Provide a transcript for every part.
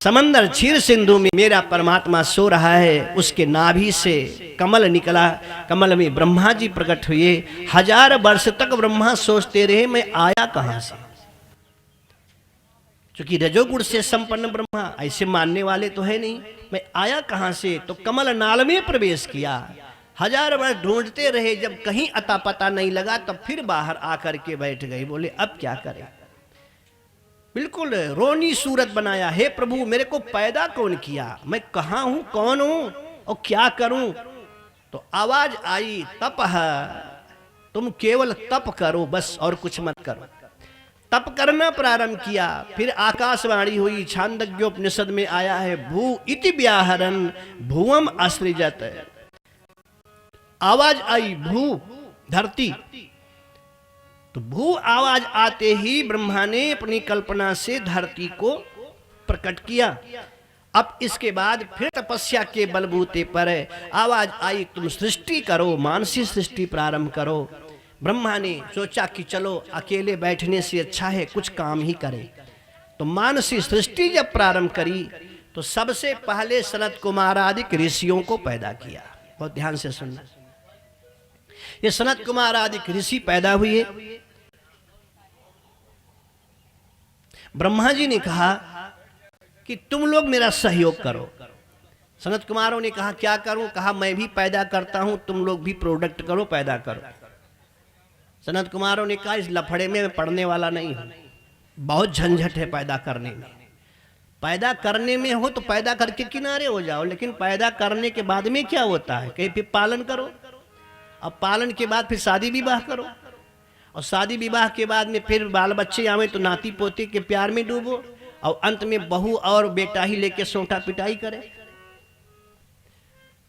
समंदर क्षीर सिंधु में मेरा परमात्मा सो रहा है, उसके नाभि से कमल निकला, कमल में ब्रह्मा जी प्रकट हुए। 1000 वर्ष तक ब्रह्मा सोचते रहे मैं आया कहां से, क्योंकि रजोगुण से संपन्न ब्रह्मा ऐसे मानने वाले तो है नहीं, मैं आया कहां से। तो कमल नाल में प्रवेश किया। 1000 वर्ष ढूंढते रहे, जब कहीं अता पता नहीं लगा तब फिर बाहर आकर के बैठ गए। बोले अब क्या करें, बिल्कुल रोनी सूरत बनाया, हे प्रभु मेरे को पैदा कौन किया, मैं कहां हूं, कौन हूं और क्या करूं। तो आवाज आई तप है, तुम केवल तप करो बस और कुछ मत करो। तप करना प्रारंभ किया। फिर आकाशवाणी हुई, छांदोग्योपनिषद में आया है, भू इति व्याहरन भुवम असृजत। आवाज आई भू, धरती। तो भू आवाज आते ही ब्रह्मा ने अपनी कल्पना से धरती को प्रकट किया। अब इसके बाद फिर तपस्या के बलबूते पर आवाज आई तुम सृष्टि करो, मानसी सृष्टि प्रारंभ करो। ब्रह्मा ने सोचा कि चलो अकेले बैठने से अच्छा है कुछ काम ही करें। तो मानसी सृष्टि जब प्रारंभ करी तो सबसे पहले सनत कुमार आदि ऋषियों को पैदा किया। बहुत ध्यान से सुनना, ये सनत कुमार आदि ऋषि पैदा हुए। ब्रह्मा जी ने कहा कि तुम लोग मेरा सहयोग करो। सनत कुमारों ने कहा क्या करूं, कहा मैं भी पैदा करता हूं, तुम लोग भी प्रोडक्ट करो, पैदा करो। सनत कुमारों ने कहा इस लफड़े में मैं पढ़ने वाला नहीं हूं, बहुत झंझट है पैदा करने में। पैदा करने में हो तो पैदा करके किनारे हो जाओ, लेकिन पैदा करने के बाद में क्या होता है, कहीं फिर पालन करो, अब पालन के बाद फिर शादी विवाह करो, और शादी विवाह के बाद में फिर बाल बच्चे आवे तो नाती पोते के प्यार में डूबो, और अंत में बहू और बेटा ही लेके सोटा पिटाई करे।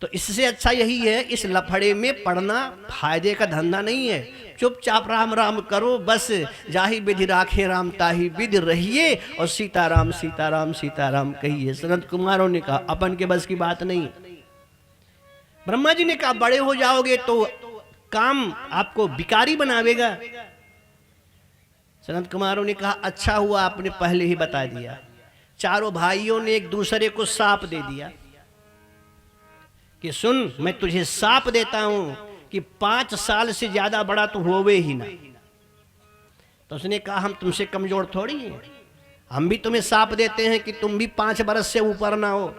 तो इससे अच्छा यही है, इस लफड़े में पड़ना फायदे का धंधा नहीं है। चुपचाप राम राम करो बस, जाहि विधि राखे राम ताहि विधि रहिए, और सीताराम सीताराम सीताराम कहिए। सनत कुमारों ने कहा अपन के बस की बात नहीं। ब्रह्मा जी ने कहा बड़े हो जाओगे तो काम आपको भिखारी बनावेगा। सनत कुमारों ने कहा अच्छा हुआ आपने पहले ही बता दिया। चारों भाइयों ने एक दूसरे को साप दे दिया कि सुन मैं तुझे साप देता हूं कि 5 साल से ज्यादा बड़ा तो होवे ही ना। तो उसने कहा हम तुमसे कमजोर थोड़ी हैं, हम भी तुम्हें साप देते हैं कि तुम भी 5 बरस से ऊपर ना हो।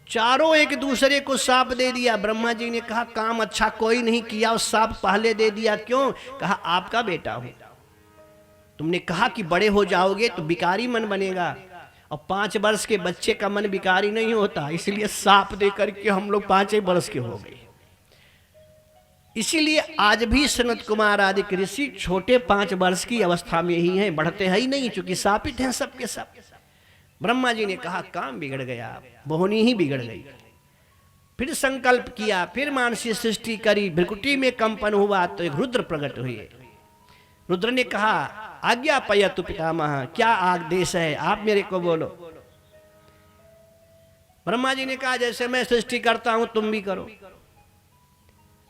चारों एक दूसरे को साप दे दिया। ब्रह्मा जी ने कहा काम अच्छा कोई नहीं किया और साप पहले दे दिया, क्यों? कहा आपका बेटा हूं, तुमने कहा कि बड़े हो जाओगे तो भिखारी मन बनेगा, और 5 वर्ष के बच्चे का मन भिखारी नहीं होता, इसलिए साप दे करके हम लोग 5 वर्ष के हो गए। इसीलिए आज भी सनत कुमार आदि ऋषि छोटे 5 वर्ष की अवस्था में ही हैं, बढ़ते हैं ही नहीं, चूंकि शापित हैं सबके सब। ब्रह्मा जी ने कहा काम बिगड़ गया, बोहनी ही बिगड़ गई। फिर संकल्प किया, फिर मानसी सृष्टि करी, भ्रिकुटी में कंपन हुआ तो एक रुद्र प्रकट हुए। रुद्र ने कहा आज्ञा पयतु पितामह, क्या आदेश है आप मेरे को बोलो। ब्रह्मा जी ने कहा जैसे मैं सृष्टि करता हूं तुम भी करो।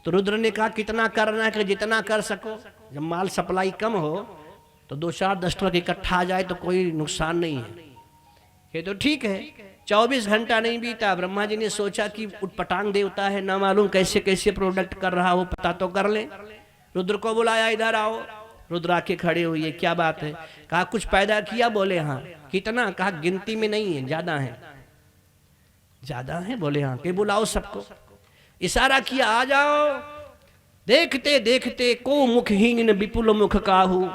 तो रुद्र ने कहा कितना करना है कि जितना कर सको, जब माल सप्लाई कम हो तो 2-4 10 ट्रक इकट्ठा आ जाए तो कोई नुकसान नहीं है। ये तो ठीक है। 24 घंटा नहीं बीता, ब्रह्मा जी ने सोचा कि उटपटांग देवता है, ना मालूम कैसे कैसे प्रोडक्ट कर रहा हो, पता तो कर ले। रुद्र को बुलाया इधर आओ। रुद्र आके खड़े हुए, क्या बात है? कहा कुछ पैदा किया? बोले हाँ। कितना? कहा गिनती में नहीं है, ज्यादा है। ज्यादा है? बोले हाँ। के बुलाओ सबको। इशारा किया आ जाओ। देखते देखते को मुखहीन विपुल मुख काहू,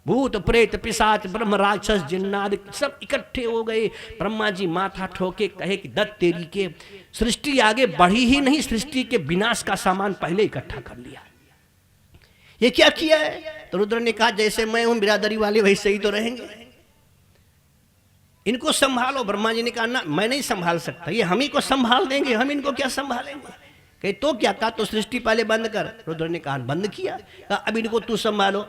भूत प्रेत पिशाच ब्रह्म राक्षस जिन्नाद सब इकट्ठे हो गए। ब्रह्मा जी माथा ठोके कहे कि दत्त तेरी के, सृष्टि आगे बढ़ी ही नहीं, सृष्टि के विनाश का सामान पहले इकट्ठा कर लिया। ये क्या किया है? तो रुद्र ने कहा जैसे मैं हूं बिरादरी वाले वैसे ही तो रहेंगे, इनको संभालो। ब्रह्मा जी ने कहा ना मैं नहीं संभाल सकता, ये हम ही को संभाल देंगे, हम इनको क्या संभालेंगे। कहे तो क्या? कहा तो सृष्टि पहले बंद कर। रुद्र ने कहा बंद किया। कहा अब इनको तू संभालो।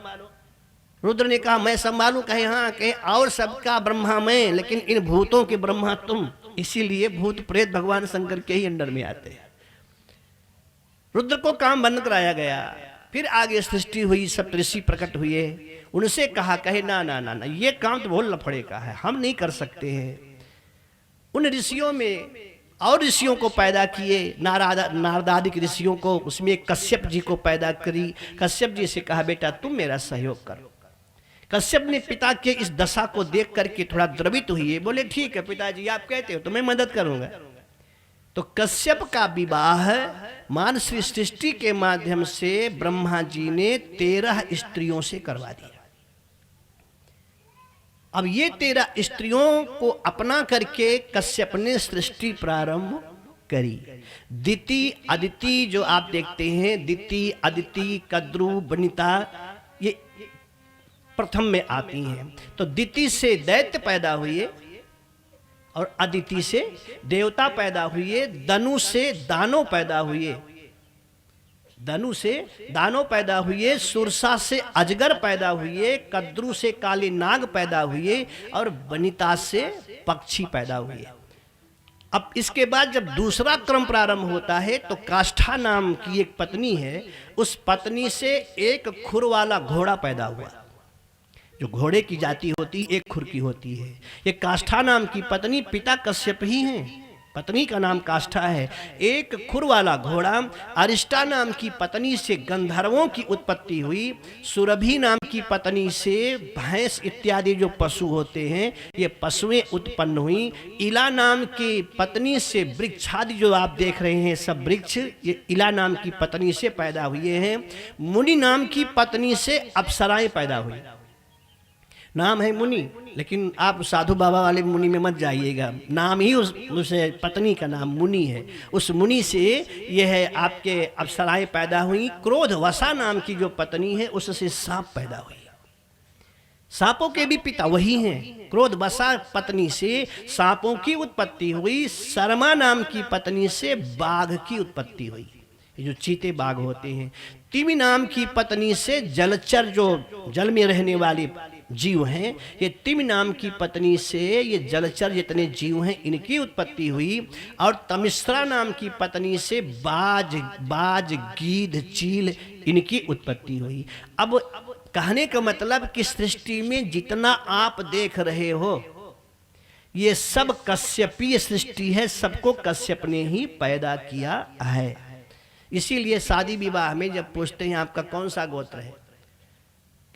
रुद्र ने कहा मैं संभालू? कहे हाँ। कहे और सबका ब्रह्मा मैं, लेकिन इन भूतों के ब्रह्मा तुम, इसीलिए भूत प्रेत भगवान शंकर के ही अंडर में आते हैं। रुद्र को काम बंद कराया गया। फिर आगे सृष्टि हुई, सब ऋषि प्रकट हुए, उनसे कहा कहे ना ना ना ना, ये काम तो बहुत लफड़े का है, हम नहीं कर सकते हैं। उन ऋषियों में और ऋषियों को पैदा किए, नारदादिक ऋषियों को, उसमें कश्यप जी को पैदा करी। कश्यप जी से कहा बेटा तुम मेरा सहयोग करो। कश्यप ने पिता के इस दशा को देख करके थोड़ा द्रवित हुए, बोले ठीक है पिताजी आप कहते हो तो मैं मदद करूंगा। तो कश्यप का विवाह मानव सृष्टि के माध्यम से ब्रह्मा जी ने 13 स्त्रियों से करवा दिया। अब ये 13 स्त्रियों को अपना करके कश्यप ने सृष्टि प्रारंभ करी। दिति अदिति जो आप देखते हैं, दिति अदिति कद्रु वनिता, ये प्रथम में आती हैं। तो दिति से दैत्य पैदा हुए और अदिति से देवता पैदा हुए, दनु से दानव पैदा हुए, धनु से दानव पैदा हुए, सुरसा से अजगर पैदा हुए, कद्रु से काले नाग पैदा हुए और वनिता से पक्षी पैदा हुए। अब इसके बाद जब दूसरा क्रम प्रारंभ होता है तो काष्ठा नाम की एक पत्नी है, उस पत्नी से एक खुर वाला घोड़ा पैदा हुआ। जो घोड़े की जाति होती एक खुर की होती है। ये काष्ठा नाम की पत्नी पिता कश्यप ही हैं, पत्नी का नाम काष्ठा है। एक खुर वाला घोड़ा। अरिष्टा नाम की पत्नी से गंधर्वों की उत्पत्ति हुई। सुरभि नाम की पत्नी से भैंस इत्यादि जो पशु होते हैं ये पशुएं उत्पन्न हुई। इला नाम की पत्नी से वृक्षादि जो आप देख रहे हैं सब वृक्ष ये इला नाम की पत्नी से पैदा हुए हैं। मुनि नाम की पत्नी से अप्सराएं पैदा हुई। नाम है मुनि, लेकिन आप साधु बाबा वाले मुनि में मत जाइएगा, नाम ही उस पत्नी का नाम मुनि है। उस मुनि से यह है आपके अप्सराएं पैदा हुई। क्रोध वसा नाम की जो पत्नी है उससे सांप पैदा हुई। सांपों के भी पिता वही हैं। क्रोध वसा पत्नी से सांपों की उत्पत्ति हुई। शर्मा नाम की पत्नी से बाघ की उत्पत्ति हुई, ये जो चीते बाघ होते हैं। तिमि नाम की पत्नी से जलचर जो जल में रहने वाले जीव हैं, ये तिमि नाम की पत्नी से ये जलचर जितने जीव हैं इनकी उत्पत्ति हुई। और तमिश्रा नाम की पत्नी से बाज गीध चील इनकी उत्पत्ति हुई। अब कहने का मतलब कि सृष्टि में जितना आप देख रहे हो ये सब कश्यपीय सृष्टि है, सबको कश्यप ने ही पैदा किया है। इसीलिए शादी विवाह में जब पूछते हैं आपका कौन सा गोत्र है,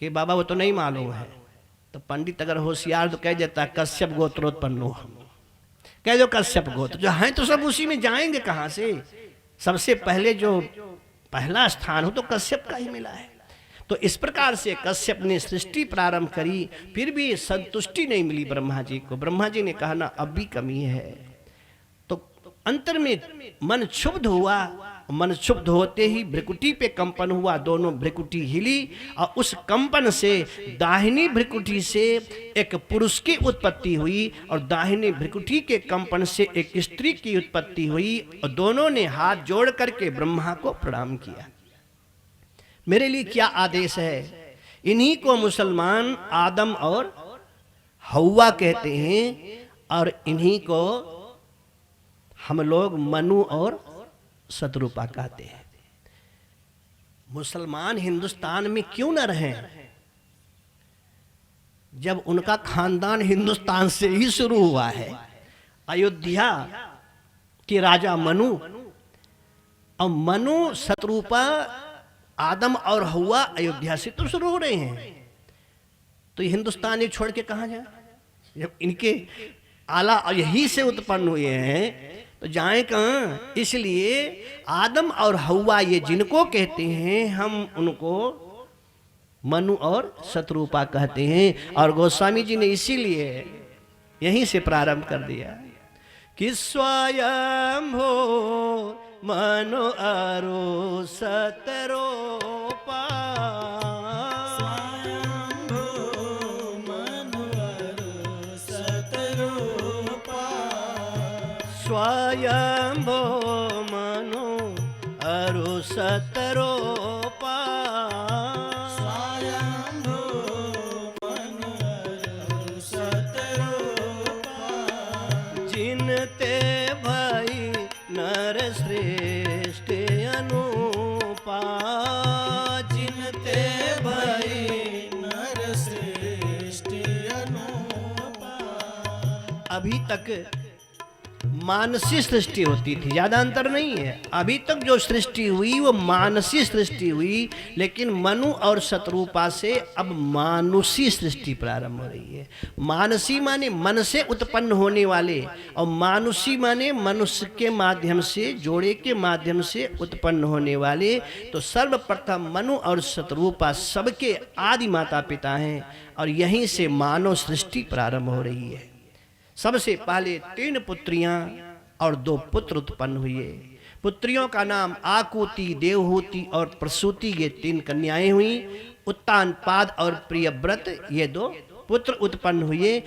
कि बाबा वो तो नहीं मालूम है, तो पंडित अगर होशियार तो कह देता कश्यप गोत्रोत्पन्नो, कह दो कश्यप गोत्र। जो हैं तो सब उसी में जाएंगे, कहाँ से? सबसे पहले जो पहला स्थान हो तो कश्यप का ही मिला है। तो इस प्रकार से कश्यप ने सृष्टि प्रारंभ करी, फिर भी संतुष्टि नहीं मिली ब्रह्मा जी को। ब्रह्मा जी ने कहा ना अब भी कमी है। तो अंतर में मन क्षुब्ध हुआ। मन क्षुब्ध होते ही भ्रिकुटी पे कंपन हुआ, दोनों भ्रिकुटी हिली और उस कंपन से दाहिनी भ्रिकुटी से एक पुरुष की उत्पत्ति हुई और दाहिनी भ्रिकुटी के कंपन से एक स्त्री की उत्पत्ति हुई और दोनों ने हाथ जोड़ करके ब्रह्मा को प्रणाम किया। मेरे लिए क्या आदेश है? इन्हीं को मुसलमान आदम और हव्वा कहते हैं और इन्हीं को हम लोग मनु और शत्रुपा कहते हैं। मुसलमान हिंदुस्तान में क्यों न रहें जब उनका खानदान हिंदुस्तान से ही शुरू हुआ है। अयोध्या के राजा मनु और मनु शत्रुपा आदम और हव्वा अयोध्या से तो शुरू हो रहे हैं। तो ये हिंदुस्तान ये छोड़ के कहाँ जाए? जब इनके आला यही से उत्पन्न हुए हैं तो जाए कहाँ? इसलिए आदम और हव्वा ये जिनको कहते हैं हम उनको मनु और शत्रुपा कहते हैं। और गोस्वामी जी ने इसीलिए यहीं से प्रारंभ कर दिया कि स्वयं हो मनु अरु शत्रुपा, स्वयं भो मनु अरु शत्रुपा, स्वयं भो मनु अरु शत्रुपा, जिनते भई नर श्रेष्ठ अनुपा, अभी तक मानसी सृष्टि होती थी, ज्यादा अंतर नहीं है। अभी तक जो सृष्टि हुई वो मानसी सृष्टि हुई, लेकिन मनु और शत्रुपा से अब मानुषी सृष्टि प्रारंभ हो रही है। मानसी माने मन से उत्पन्न होने वाले, और मानुषी माने मनुष्य के माध्यम से, जोड़े के माध्यम से उत्पन्न होने वाले। तो सर्वप्रथम मनु और शत्रुपा सबके आदि माता पिता हैं, और यहीं से मानव सृष्टि प्रारंभ हो रही है। सबसे पहले 3 पुत्रियां और 2 पुत्र उत्पन्न हुए। पुत्रियों का नाम आकुति, देवहूति और प्रसूति, ये 3 कन्याएं हुई। उत्तानपाद और प्रियव्रत ये 2 पुत्र उत्पन्न हुए।